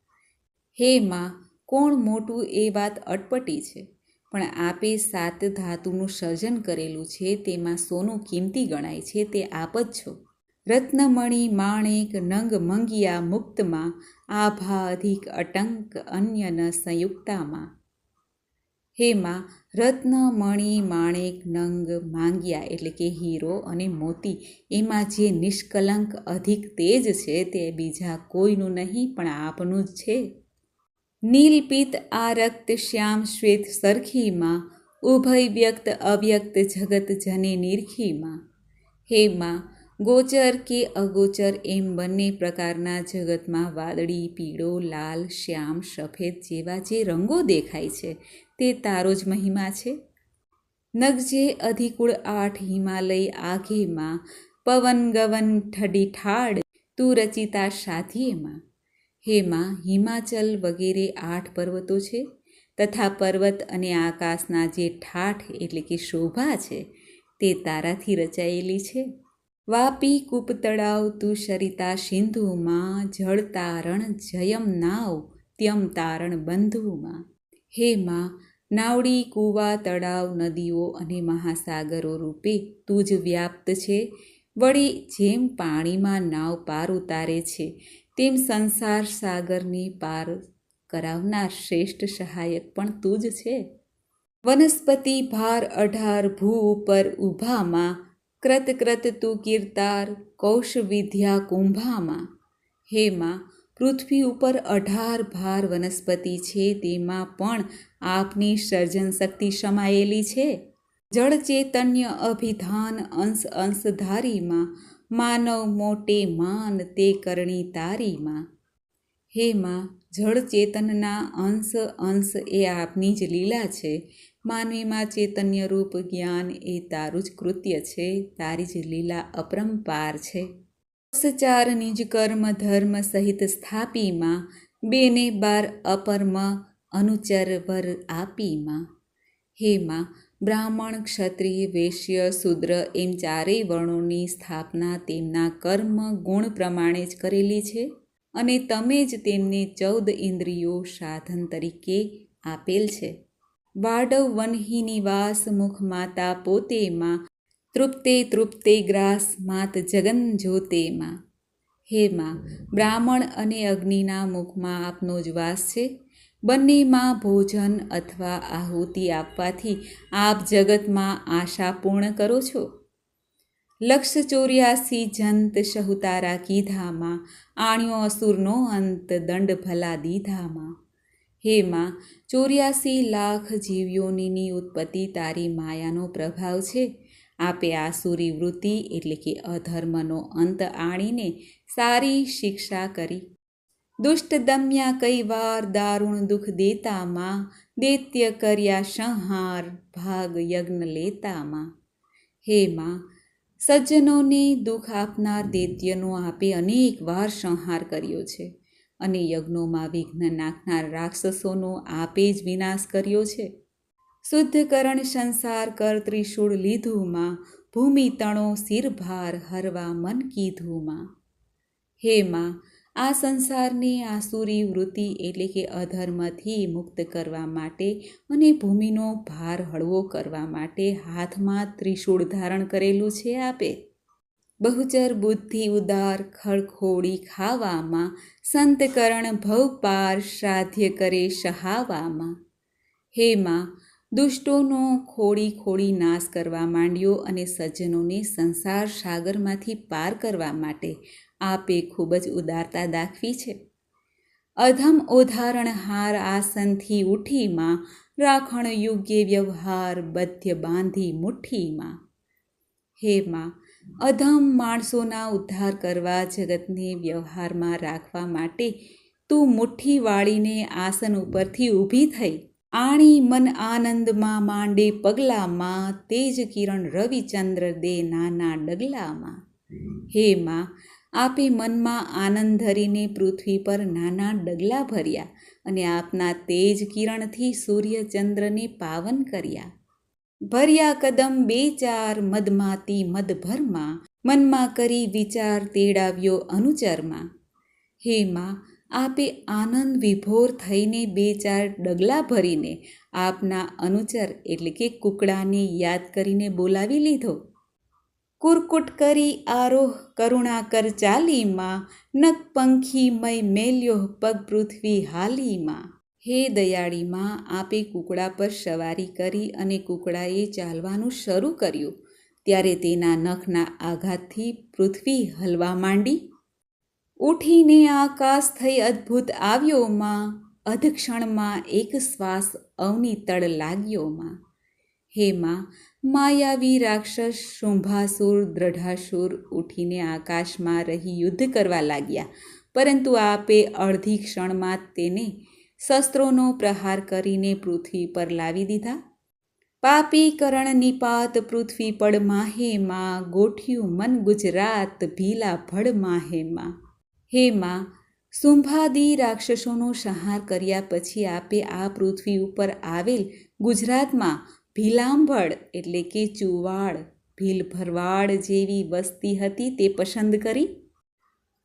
હે માં, કોણ મોટું એ વાત અટપટી છે, પણ આપે સાત ધાતુનું સર્જન કરેલું છે તેમાં સોનું કિંમતી ગણાય છે તે આપ જ છો. રત્નમણી માણેક નંગ મંગિયા મુક્તમાં આભા અધિક અટંક અન્ય ન સંયુક્તામાં. હે માં, રત્ન મણી માણેક નંગ માંગ્યા એટલે કે હીરો અને મોતી એમાં જે નિષ્કલંક અધિક તેજ છે તે બીજા કોઈનું નહીં પણ આપનું જ છે. નીલ પિત્ત આ રક્ત શ્યામ શ્વેત સરખીમાં ઉભય વ્યક્ત અવ્યક્ત જગત જને નિરખીમાં. હે માં, ગોચર કે અગોચર એમ બંને પ્રકારના જગતમાં વાદળી, પીળો, લાલ, શ્યામ, સફેદ જેવા જે રંગો દેખાય છે તે તારો જ મહિમા છે. નગજે અધિકુળ 8 હિમાલય આઘેમાં, પવન ગવન ઠડી ઠાડ તું રચિતા સાધ્યેમાં. હે માં, હિમાચલ વગેરે 8 પર્વતો છે તથા પર્વત અને આકાશના જે ઠાઠ એટલે કે શોભા છે તે તારાથી રચાયેલી છે. વાપી કૂપ તળાવ તું સરિતા સિંધુમાં, જળ તારણ જયમ નાવ ત્યમ તારણ બંધુમાં. હે માં, નાવડી, કૂવા, તળાવ, નદીઓ અને મહાસાગરો રૂપે તું જ વ્યાપ્ત છે. વળી જેમ પાણીમાં નાવ પાર ઉતારે છે તેમ સંસાર સાગરને પાર કરાવનાર શ્રેષ્ઠ સહાયક પણ તું જ છે. વનસ્પતિ ભાર 18 ભૂ ઉપર ઊભામાં, ક્રત ક્રત તું કીર્તાર કૌશ વિદ્યા કુંભામાં. હે માં, પૃથ્વી ઉપર 18 ભાર વનસ્પતિ છે તેમાં પણ આપની સર્જન શક્તિ સમાયેલી છે. જળ ચૈતન્ય અભિધાન અંશ અંશધારીમાં, માનવ મોટે માન તે કરણી તારીમાં. હે માં, જળ ચેતનના અંશ અંશ એ આપની જ લીલા છે. માનવીમાં ચૈતન્ય રૂપ જ્ઞાન એ તારું જ કૃત્ય છે, તારી જ લીલા અપરંપાર છે. 4 નિજ કર્મ ધર્મ સહિત સ્થાપીમાં, 2 ને 12 અપરમ અનુચર વર આપીમાં. હે માં, બ્રાહ્મણ, ક્ષત્રિય, વૈશ્ય, શૂદ્ર એમ 4 વર્ણોની સ્થાપના તેમના કર્મ ગુણ પ્રમાણે જ કરેલી છે અને તમે જ તેમને 14 ઇન્દ્રિયો સાધન તરીકે આપેલ છે. વાડવ વનહી નિવાસ મુખ માતા પોતેમાં, તૃપ્તે તૃપ્તે ગ્રાસ માત જગન જ્યોતેમાં. હે માં, બ્રાહ્મણ અને અગ્નિના મુખમાં આપનો જ વાસ છે. બંનેમાં ભોજન અથવા આહુતિ આપવાથી આપ જગતમાં આશા પૂર્ણ કરો છો. 184 જંત સહુ તારા કીધામાં, આણ્યો અસુરનો અંત દંડ ભલા દીધામાં. હે માં, 84 લાખ જીવયોનિની ઉત્પત્તિ તારી માયાનો પ્રભાવ છે. આપે આસુરી વૃત્તિ એટલે કે અધર્મનો અંત આણીને સારી શિક્ષા કરી. દુષ્ટ દમ્યા કઈ વાર દારૂણ દુઃખ દેતામાં, દૈત્ય કર્યા સંહાર ભાગ યજ્ઞ લેતામાં. હે માં, સજ્જનોને દુઃખ આપનાર દૈત્યનો આપે અનેક વાર સંહાર કર્યો છે અને યજ્ઞોમાં વિઘ્ન નાખનાર રાક્ષસોનો આપે જ વિનાશ કર્યો છે. શુદ્ધકરણ સંસાર કર ત્રિશૂળ લીધુમાં, ભૂમિ તણો શિરભાર હરવા મન કીધુમાં. હે માં, આ સંસારને આસુરી વૃત્તિ એટલે કે અધર્મથી મુક્ત કરવા માટે અને ભૂમિનો ભાર હળવો કરવા માટે હાથમાં ત્રિશૂળ ધારણ કરેલું છે આપે. બહુચર બુદ્ધિ ઉદાર ખળખોડી ખાવામાં, સંતકરણ ભવપાર સાધ્ય કરે સહાવામાં. હે માં, દુષ્ટોનો ખોડી ખોડી નાશ કરવા માંડ્યો અને સજ્જનોને સંસાર સાગરમાંથી પાર કરવા માટે આપે ખૂબ જ ઉદારતા દાખવી છે. અધમ ઓધારણ હાર આસનથી ઉઠીમાં, રાખણ યોગ્ય વ્યવહાર બધ્ય બાંધી મુઠ્ઠીમાં. હે માં, અધમ માણસોના ઉદ્ધાર કરવા જગતને વ્યવહારમાં રાખવા માટે તું મુઠ્ઠી વાળીને આસન ઉપરથી ઊભી થઈ. આણી મન આનંદમાં માંડે પગલામાં, તેજ કિરણ રવિચંદ્ર દે નાના ડગલામાં. હે માં, આપે મનમાં આનંદ ધરીને પૃથ્વી પર નાના ડગલા ભર્યા અને આપના તેજ કિરણથી સૂર્યચંદ્રને પાવન કર્યા. ભર્યા કદમ 2-4 મદમાતી મદભરમાં, મનમાં કરી વિચાર તેડાવ્યો અનુચરમાં. હે માં, આપે આનંદ વિભોર થઈને 2-4 ડગલા ભરીને આપના અનુચર એટલે કે કુકડાને યાદ કરીને બોલાવી લીધો. કુરકુટ કરી આરોહ કરુણાકર ચાલીમાં, નખ પંખીમય મેલ્યો પગ પૃથ્વી હાલીમાં. હે દયાળીમાં, આપે કુકડા પર સવારી કરી અને કુકડાએ ચાલવાનું શરૂ કર્યું ત્યારે તેના નખના આઘાતથી પૃથ્વી હલવા માંડી. ઉઠીને આકાશ થઈ અદ્ભુત આવ્યોમાં, અધક્ષણમાં એક શ્વાસ અવની તળ લાગ્યોમાં. હે માં, માયાવી રાક્ષસ શુંભાસુર દ્રઢાસુર ઉઠીને આકાશમાં રહી યુદ્ધ કરવા લાગ્યા, પરંતુ આપે અડધી ક્ષણમાં તેને શસ્ત્રોનો પ્રહાર કરીને પૃથ્વી પર લાવી દીધા. પાપી કરણ નિપાત પૃથ્વી પડ માહે માં, ગોઠ્યું મન ગુજરાત ભીલા ભડ માહે માં. હે માં, શુંભાદી રાક્ષસોનો સંહાર કર્યા પછી આપે આ પૃથ્વી ઉપર આવેલ ગુજરાતમાં ભીલાંભળ એટલે કે ચુવાડ, ભીલ ભરવાડ જેવી વસ્તી હતી તે પસંદ કરી.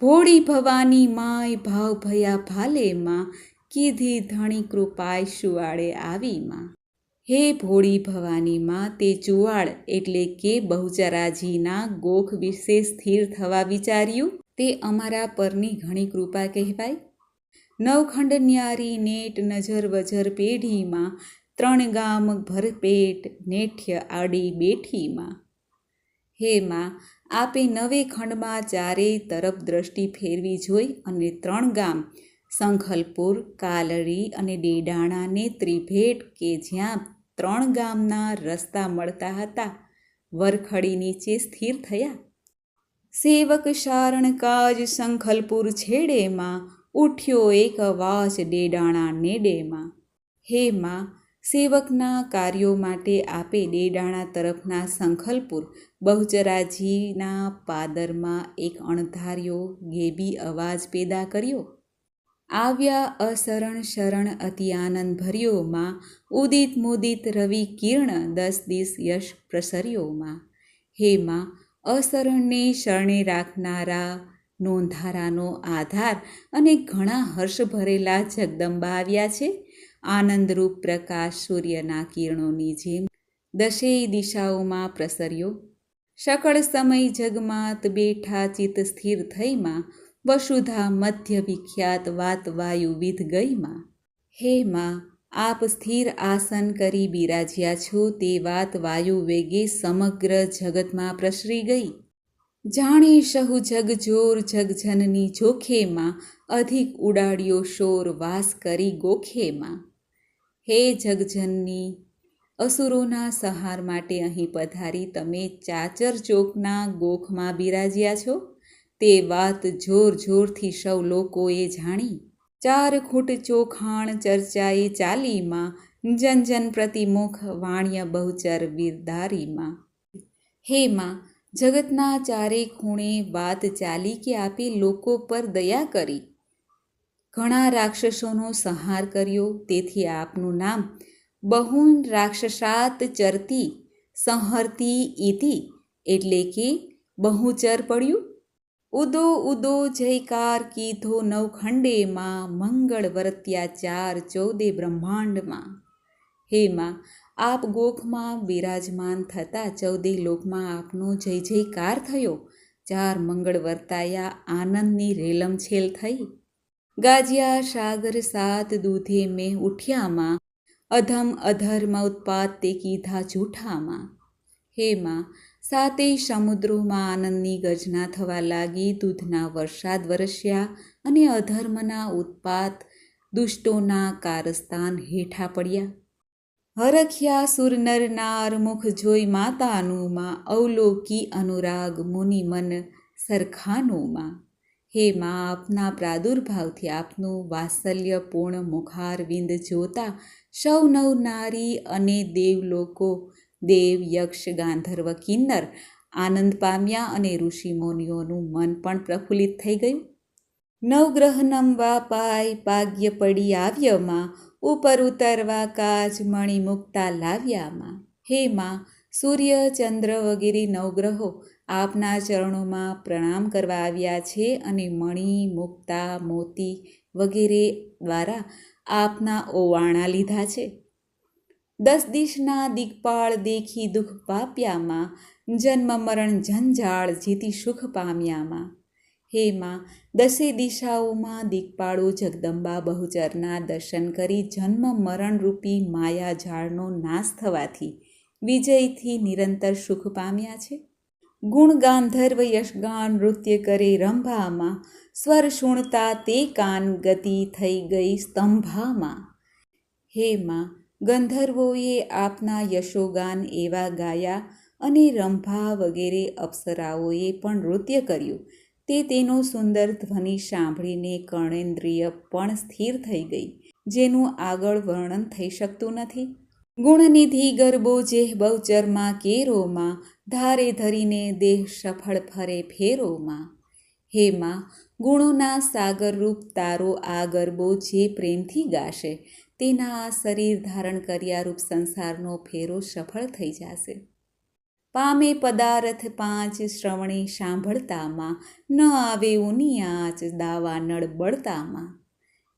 ભોળી ભવાની માય ભાવ ભયા ભાલે માં, કીધી ધણી કૃપાય સુવાડે આવી માં. હે ભોળી ભવાની માં, તે ચુવાડ એટલે કે બહુચરાજીના ગોખ વિશે સ્થિર થવા વિચાર્યું તે અમારા પરની ઘણી કૃપા કહેવાય. નવખંડ ન્યારી નેટ નજર વજર પેઢીમાં, 3 ગામ ભરપેટ નેઠ્ય આડી બેઠીમાં. હે માં, આપે 9 ખંડમાં ચારેય તરફ દ્રષ્ટિ ફેરવી જોઈ અને 3 ગામ સંખલપુર, કાલરી અને ડેડાણાને ત્રિભેટ કે જ્યાં 3 ગામના રસ્તા મળતા હતા વરખડી નીચે સ્થિર થયા. સેવક શારણ કાજ સંખલપુર છેડેમાં, ઉઠ્યો એક અવાજ ડેડાણા નેડેમાં. હે માં, સેવકના કાર્યો માટે આપે ડેડાણા તરફના સંખલપુર બહુચરાજીના પાદરમાં એક અણધાર્યો ગેબી અવાજ પેદા કર્યો. આવ્યા અશરણ શરણ અતિ આનંદ ભર્યોમાં, ઉદિત મુદિત રવિ કિરણ 10 દિશ યશ પ્રસર્યોમાં. હે માં, અશરણને શરણે રાખનારા નોંધારાનો આધાર અને ઘણા હર્ષ ભરેલા જગદંબા આવ્યા છે. આનંદરૂપ પ્રકાશ સૂર્યના કિરણોની જેમ 10 દિશાઓમાં પ્રસર્યો. સકળ સમય જગમાત બેઠા ચિત્ત સ્થિર થઈમાં, વસુધા મધ્ય વિખ્યાત વાત વાયુ વિધ ગઈમાં. હે માં, આપ સ્થિર આસન કરી બિરાજ્યા છો તે વાત વાયુ વેગે સમગ્ર જગતમાં પ્રસરી ગઈ. જાણે સહુ જગ જોર જગજનની જોખેમાં, અધિક ઉડાડ્યો શોર વાસ કરી ગોખેમાં. હે જગજનની, અસુરોના સંહાર માટે અહીં પધારી તમે ચાચર ચોકના ગોખમાં બિરાજ્યા છો તે વાત જોર જોરથી સૌ લોકોએ જાણી. 4 ખૂટ ચોખાણ ચર્ચાએ ચાલીમાં, જન જન પ્રતિમુખ વાણ્ય બહુચર વીરદારીમાં. હે માં, જગતના ચારે ખૂણે વાત ચાલી કે આપે લોકો પર દયા કરી. ઘણા રાક્ષસોનો સંહાર કર્યો, તેથી આપનું નામ બહુન રાક્ષસાત ચરતી સંહરતી ઇતિ એટલે કે બહુચર પડ્યું. ઉદો ઉદો જયકાર કીધો નવખંડેમાં, મંગળ વરત્યાચાર 14 બ્રહ્માંડમાં. હે માં, આપ ગોખમાં બિરાજમાન થતાં 14 લોકમાં આપનો જય જયકાર થયો. 4 મંગળ વર્તાયા, આનંદની રેલમછેલ થઈ. ગાજ્યા સાગર 7 દૂધે મેં ઉઠ્યામાં, અધમ અધર્મ ઉત્પાત તે કીધા જૂઠામાં. હે માં, 7 સમુદ્રોમાં આનંદની ગર્જના થવા લાગી. દૂધના વરસાદ વરસ્યા અને અધર્મના ઉત્પાત દુષ્ટોના કારસ્તાન હેઠા પડ્યા. હરખ્યા સુર નર નાર મુખ જોઈ માતાનુંમાં, અવલોકી અનુરાગ મુનિ મન સરખાનુંમાં. હે માં, આપના પ્રાદુર્ભાવથી આપનું વાત્સલ્યપૂર્ણ મુખારવિંદ જોતા સૌ નવ નારી અને દેવલોકો, દેવ યક્ષ ગાંધર્વ કિન્નર આનંદ પામ્યા અને ઋષિમુનિઓનું મન પણ પ્રફુલ્લિત થઈ ગયું. નવગ્રહ નમવા પાય ભાગ્ય પડી આવ્યમાં, ઉપર ઉતરવા કાજ મણિ મુક્તા લાવ્યામાં. હે માં, સૂર્ય ચંદ્ર વગેરે નવગ્રહો આપના ચરણોમાં પ્રણામ કરવા આવ્યા છે અને મણિ મુક્તા મોતી વગેરે દ્વારા આપના ઓવાણા લીધા છે. 10 દિશના દિગ્પાળ દેખી દુઃખ પાપ્યામાં, જન્મ મરણ ઝંઝાળ જીતી સુખ પામ્યામાં. હે માં, 10 દિશાઓમાં દિગ્પાળો જગદંબા બહુચરના દર્શન કરી જન્મ મરણ રૂપી માયાજાળનો નાશ થવાથી વિજયથી નિરંતર સુખ પામ્યા છે. ગુણ ગાંધર્વ યશગાન નૃત્ય કરે રંભામાં, સ્વર સુણતા તે કાન ગતિ થઈ ગઈ સ્તંભામાં. હે માં, ગંધર્વોએ આપના યશોગાન એવા ગાયા અને રંભા વગેરે અપ્સરાઓએ પણ નૃત્ય કર્યું. તે તેનો સુંદર ધ્વનિ સાંભળીને કર્ણેન્દ્રિય પણ સ્થિર થઈ ગઈ, જેનું આગળ વર્ણન થઈ શકતું નથી. ગુણનિધિ ગરબો જેહ બહુચરમાં કેરોમાં, ધારે ધરીને દેહ સફળ ફરે ફેરોમાં. હે માં, ગુણોના સાગરરૂપ તારો આ ગરબો જે પ્રેમથી ગાશે, તેના આ શરીર ધારણ કર્યા રૂપ સંસારનો ફેરો સફળ થઈ જશે. પામે પદાર્થ પાંચ શ્રવણે સાંભળતામાં, ન આવે ઊની આંચ દાવા નળ બળતામાં.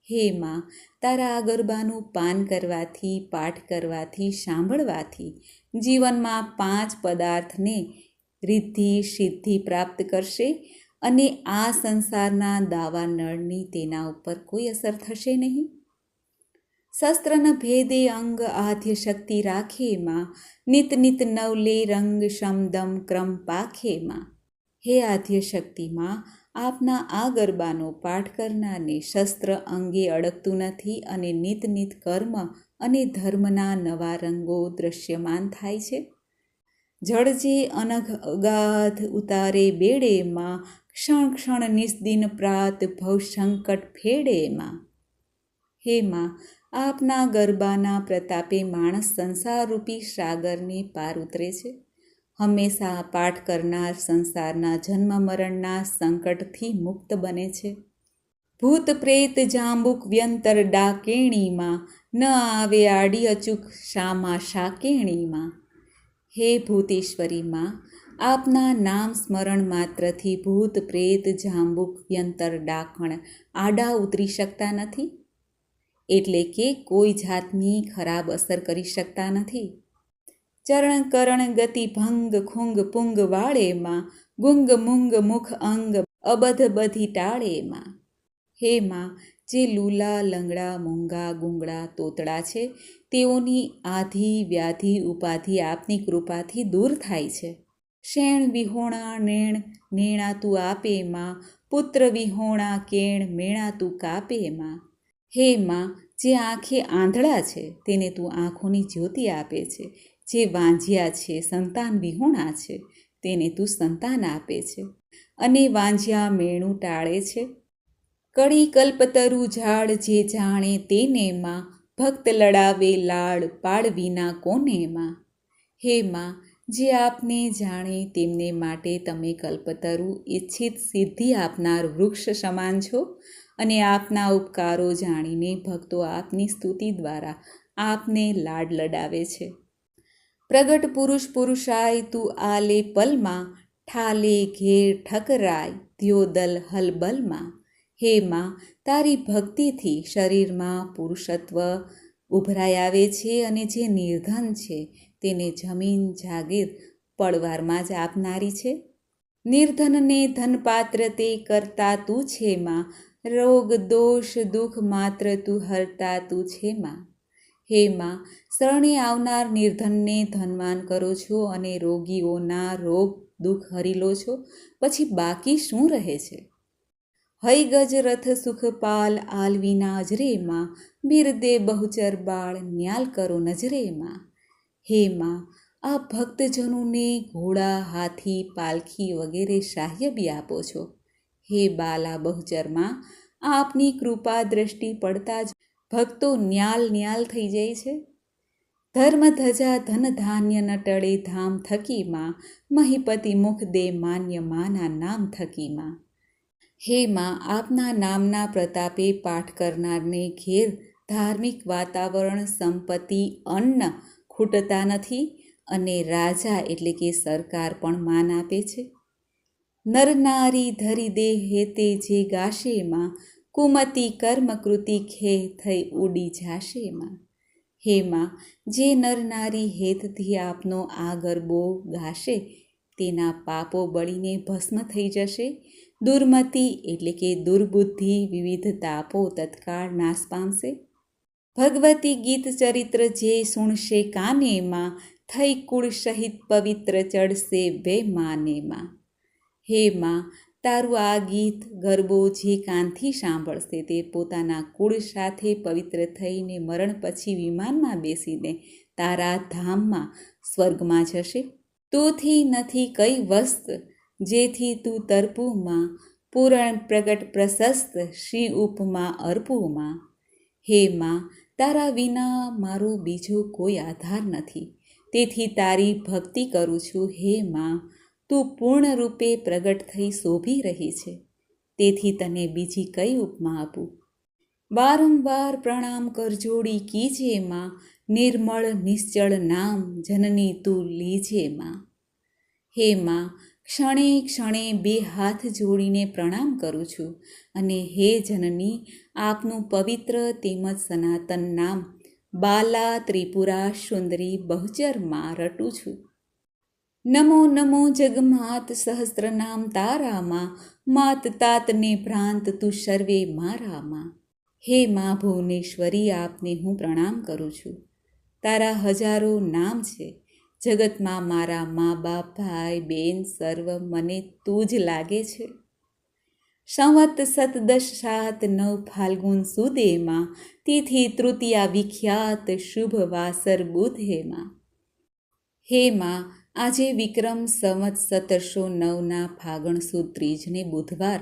હે માં, તારા આ ગરબાનું પાન કરવાથી, પાઠ કરવાથી, સાંભળવાથી જીવનમાં 5 પદાર્થને રિદ્ધિ સિદ્ધિ પ્રાપ્ત કરશે અને આ સંસારના દાવા નળની તેના ઉપર કોઈ અસર થશે નહીં. શસ્ત્રન ભેદે અંગ આદ્ય શક્તિ રાખેમાં, નિત નિત નવલે રંગ સમદમ ક્રમ પાખેમાં. હે આદ્ય શક્તિમાં, આપના આ ગરબાનો પાઠ કરનારને શસ્ત્ર અંગે અડકતું નથી અને નિત નિત કર્મ અને ધર્મના નવા રંગો દ્રશ્યમાન થાય છે. જળજે અનઘ અગાધ ઉતારે બેડેમાં, ક્ષણ ક્ષણ નિસ્દિન પ્રાત ભવ સંકટ ફેડેમાં. હે માં, આપના ગરબાના પ્રતાપે માણસ સંસારરૂપી સાગરને પાર ઉતરે છે. હંમેશા પાઠ કરનાર સંસારના જન્મ મરણના સંકટથી મુક્ત બને છે. ભૂત પ્રેત જાંબુક વ્યંતર ડાકેણીમાં, ન આવે આડી અચૂક શામા શાકેણીમાં. હે ભૂતેશ્વરીમાં, આપના નામ સ્મરણ માત્રથી ભૂત પ્રેત જાંબુક વ્યંતર ડાકણ આડા ઉતરી શકતા નથી, એટલે કે કોઈ જાતની ખરાબ અસર કરી શકતા નથી. ચરણ કરણ ગતિ ભંગ ખુંગ પુંગ વાળેમાં, ગુંગ મુંગ મુખ અંગ અબધ બધી ટાળેમાં. હે માં, જે લૂલા લંગડા મૂંગા ગુંગળા તોતડા છે, તેઓની આધિ વ્યાધિ ઉપાધિ આપની કૃપાથી દૂર થાય છે. શેણ વિહોણા નેણ નેણા તું આપેમાં, પુત્ર વિહોણા કેણ મેણા તું કાપેમાં. હે માં, જે આંખે આંધળા છે તેને તું આંખોની જ્યોતિ આપે છે. જે વાંઝ્યા છે સંતાન વિહોણા છે તેને તું સંતાન આપે છે અને વાંઝ્યા મેણું ટાળે છે. કળી કલ્પતરુ ઝાડ જે જાણે તેને માં, ભક્ત લડાવે લાડ પાડ વિના કોને માં. હે માં, જે આપને જાણે તેમને માટે તમે કલ્પતરુ ઈચ્છિત સિદ્ધિ આપનાર વૃક્ષ સમાન છો અને આપના ઉપકારો જાણીને ભક્તો આપની સ્તુતિ દ્વારા આપને લાડ લડાવે છે. પ્રગટ પુરુષ પુરુષાય તું આલે પલમાં, ઠાલે ઘેર ઠકરાય દ્યોદલ હલબલમાં. હે માં, તારી ભક્તિથી શરીરમાં પુરુષત્વ ઉભરાઈ આવે છે અને જે નિર્ધન છે તેને જમીન જાગીર પળવારમાં જ આપનારી છે. નિર્ધનને ધનપાત્ર તે કરતા તું છે માં, રોગ દોષ દુઃખ માત્ર તું હરતા તું છે માં. હે માં, શરણે આવનાર નિર્ધનને ધનવાન કરો છો અને રોગીઓના રોગ દુઃખ હરી લો છો, પછી બાકી શું રહે છે? હૈ ગજ રથ સુખપાલ આલવીના અજરેમાં, બિરદે બહુચર બાળ ન્યાલ કરો નજરેમાં. હે માં, આ ભક્તજનોને ઘોડા હાથી પાલખી વગેરે સાહ્યબી આપો છો. હે બાલા બહુચરમાં, આપની કૃપા દ્રષ્ટિ પડતા જ ભક્તો ન્યાલ ન્યાલ થઈ જાય છે. ધર્મ ધજા ધન ધાન્ય ન ટળે ધામ થકીમાં, મહીપતિ મુખ દે માન્ય માના નામ થકીમાં. હે માં, આપના નામના પ્રતાપે પાઠ કરનારને ઘેર ધાર્મિક વાતાવરણ સંપત્તિ અન્ન ખૂટતા નથી અને રાજા એટલે કે સરકાર પણ માન આપે છે. નર નારી ધરી દે હેતે જે ગાશેમાં, કુમતી કર્મકૃતિ ખે થઈ ઉડી જાશેમાં. હે માં, જે નર નારી હેતથી આપનો આ ગરબો ગાશે તેના પાપો બળીને ભસ્મ થઈ જશે. દુર્મતિ એટલે કે દુર્બુદ્ધિ વિવિધ તાપો તત્કાળ નાશ પામશે. ભગવતી ગીત ચરિત્ર જે સુણશે કાનેમાં, થઈ કુળ સહિત પવિત્ર ચડશે વે માનેમાં. હે માં, તારું આ ગીત ગરબો જે કાનથી સાંભળશે તે પોતાના કુળ સાથે પવિત્ર થઈને મરણ પછી વિમાનમાં બેસીને તારા ધામમાં સ્વર્ગમાં જશે. તુંથી નથી કઈ વસ્ત જેથી તું તરપુમાં પૂરણ પ્રગટ પ્રશસ્ત શ્રી ઉપમા અર્પુમાં. હે માં, તારા વિના મારો બીજો કોઈ આધાર નથી, તેથી તારી ભક્તિ કરું છું. હે માં, તું પૂર્ણ રૂપે પ્રગટ થઈ શોભી રહી છે, તેથી તને બીજી કઈ ઉપમા આપું. વારંવાર પ્રણામ કરજોડી કીજે માં, નિર્મળ નિશ્ચળ નામ જનની તું લીજે માં. હે માં, ક્ષણે ક્ષણે બે હાથ જોડીને પ્રણામ કરું છું, અને હે જનની, આપનું પવિત્ર તેમજ સનાતન નામ બાલા ત્રિપુરા સુંદરી બહુચરમાં રટું છું. નમો નમો જગમાત સહસ્ત્ર નામ તારામાં, માત તાતને ભ્રાંત તું સર્વે મારામાં. હે મા ભુવનેશ્વરી, આપને હું પ્રણામ કરું છું. તારા હજારો નામ છે, જગતમાં મારા મા બાપ ભાઈ બેન સર્વ મને તું જ લાગે છે. સંવત 7 ફાલ્ગુન સુદેમાં, તિથિ તૃતીયા વિખ્યાત શુભ વાસર બુધેમાં. હે માં, આજે વિક્રમ સંવત 1709 ફાગણ સુદ ત્રીજને બુધવાર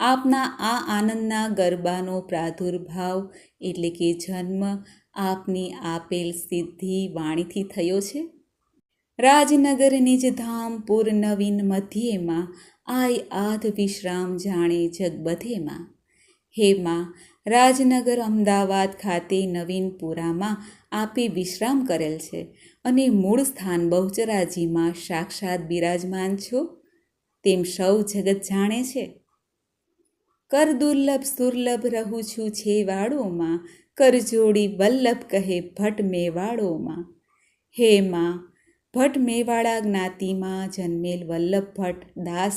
આપના આ આનંદના ગરબાનો પ્રાદુર્ભાવ એટલે કે જન્મ આપની આપેલ સિદ્ધિ વાણીથી થયો છે. રાજનગર નિજધામ પુર નવીન મધ્યેમાં, આય આધ વિશ્રામ જાણે જગ બધેમાં. હે માં, રાજનગર અમદાવાદ ખાતે નવીનપુરામાં આપે વિશ્રામ કરેલ છે, અને મૂળ સ્થાન બહુચરાજીમાં સાક્ષાત બિરાજમાન છો તેમ સૌ જગત જાણે છે. કર દુર્લભ સુર્લભ રહું છું છેવાડોમાં, કરજોડી વલ્લભ કહે ભટ્ટ મેવાડોમાં. હે માં, ભટ્ટ મેવાડા જ્ઞાતિમાં જન્મેલ વલ્લભ ભટ્ટ દાસ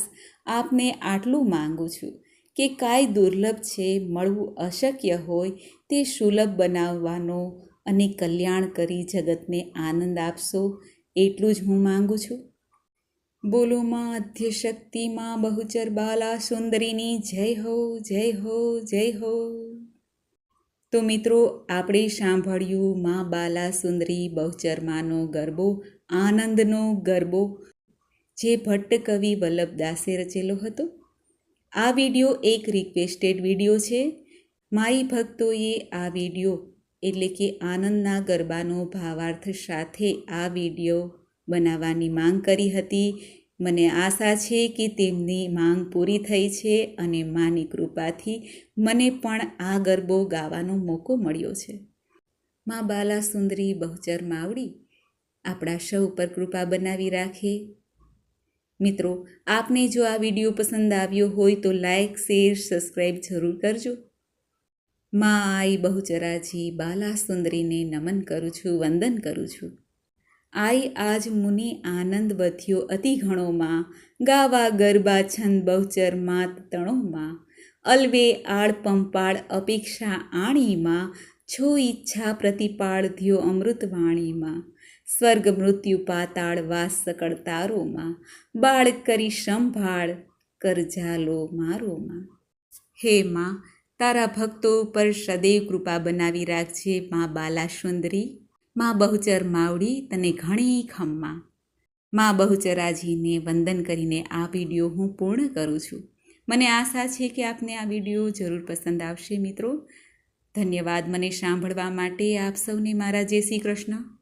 આપને આટલું માંગુ છું કે કાંઈ દુર્લભ છે, મળવું અશક્ય હોય તે સુલભ બનાવવાનો અને કલ્યાણ કરી જગતને આનંદ આપશો, એટલું જ હું માંગુ છું. બોલો માં આદ્યશક્તિમાં બહુચર બાલા સુંદરીની જય હો, જય હો, જય હો. તો મિત્રો, આપણે સાંભળ્યું માં બાલા સુંદરી બહુચરમાનો ગરબો, આનંદનો ગરબો, જે ભટ્ટ કવિ વલ્લભદાસે રચેલો હતો. આ વિડીયો એક રિક્વેસ્ટેડ વિડીયો છે. માઈ ભક્તોએ આ વિડીયો એટલે કે આનંદના ગરબાનો ભાવાર્થ સાથે આ વિડીયો બનાવવાની માંગ કરી હતી. મને આશા છે કે તેમની માંગ પૂરી થઈ છે, અને માની કૃપાથી મને પણ આ ગરબો ગાવાનો મોકો મળ્યો છે. માં બાલા સુંદરી બહુચર માવડી આપણા સૌ પર કૃપા બનાવી રાખે. મિત્રો, આપને જો આ વિડીયો પસંદ આવ્યો હોય તો લાઈક, શેર, સબસ્ક્રાઈબ જરૂર કરજો. માં આઈ બહુચરાજી બાલા સુંદરીને નમન કરું છું, વંદન કરું છું. આઈ આજ મુનિ આનંદ વધ્યો અતિ ઘણોમાં, ગાવા ગરબા છંદ બહુચર માત તણોમાં. અલવે આળ પંપાળ અપેક્ષા આણીમાં, છો ઈચ્છા પ્રતિપાળ ધ્યો અમૃત વાણીમાં. સ્વર્ગ મૃત્યુ પાતાળ વાસ સકળ તારોમાં, બાળ કરી સંભાળ કરજાલો મારોમાં. હે માં, તારા ભક્તો ઉપર સદૈવ કૃપા બનાવી રાખજે. માં બાલા સુંદરી, માં બહુચર માવડી, તને ઘણી ખમ્મા. માં બહુચરાજીને વંદન કરીને આ વિડીયો હું પૂર્ણ કરું છું. મને આશા છે કે આપને આ વિડીયો જરૂર પસંદ આવશે. મિત્રો, ધન્યવાદ મને સાંભળવા માટે. આપ સૌને મારા જય શ્રી કૃષ્ણ.